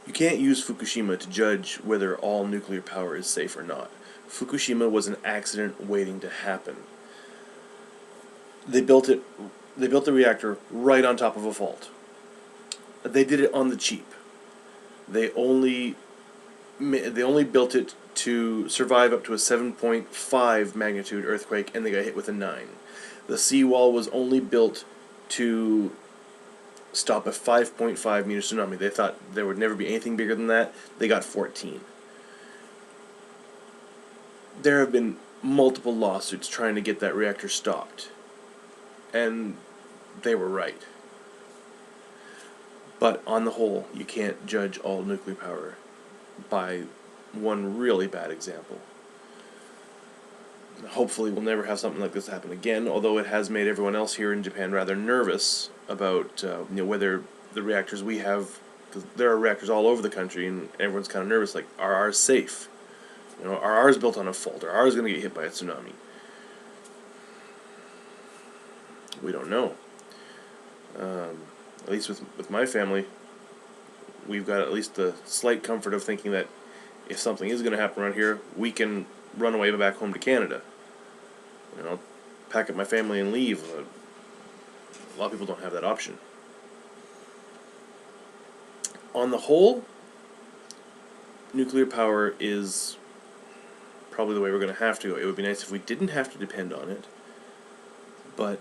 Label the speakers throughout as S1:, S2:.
S1: You can't use Fukushima to judge whether all nuclear power is safe or not. Fukushima was an accident waiting to happen. They built it. They built the reactor right on top of a fault. They did it on the cheap. They only built it to survive up to a 7.5 magnitude earthquake, and they got hit with a 9. The seawall was only built to stop a 5.5 meter tsunami. They thought there would never be anything bigger than that. They got 14. There have been multiple lawsuits trying to get that reactor stopped, and they were right. But on the whole, you can't judge all nuclear power by one really bad example. Hopefully we'll never have something like this happen again, although it has made everyone else here in Japan rather nervous about whether the reactors we have, because there are reactors all over the country, and everyone's kind of nervous, like, are ours safe? Are ours built on a fault? Are ours going to get hit by a tsunami? We don't know. At least with my family, we've got at least the slight comfort of thinking that if something is going to happen around here, we can run away back home to Canada. Pack up my family and leave. A lot of people don't have that option. On the whole, nuclear power is probably the way we're going to have to go. It would be nice if we didn't have to depend on it, but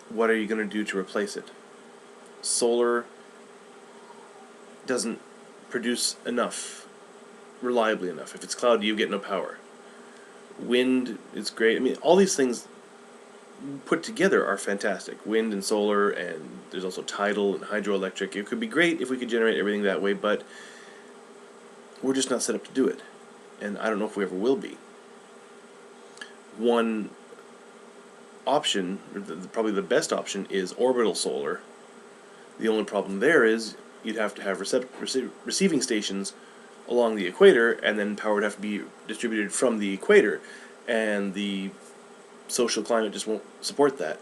S1: what are you going to do to replace it? Solar doesn't produce enough, reliably enough. If it's cloudy, you get no power. Wind is great. I mean, all these things put together are fantastic. Wind and solar, and there's also tidal and hydroelectric. It could be great if we could generate everything that way, but we're just not set up to do it. And I don't know if we ever will be. One option, or probably the best option, is orbital solar. The only problem there is you'd have to have receiving stations along the equator, and then power would have to be distributed from the equator, and the social climate just won't support that.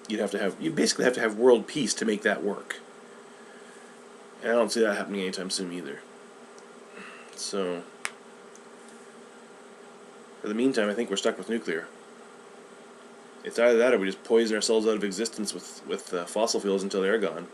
S1: You basically have to have world peace to make that work. And I don't see that happening anytime soon either. So, for the meantime, I think we're stuck with nuclear. It's either that or we just poison ourselves out of existence with fossil fuels until they're gone.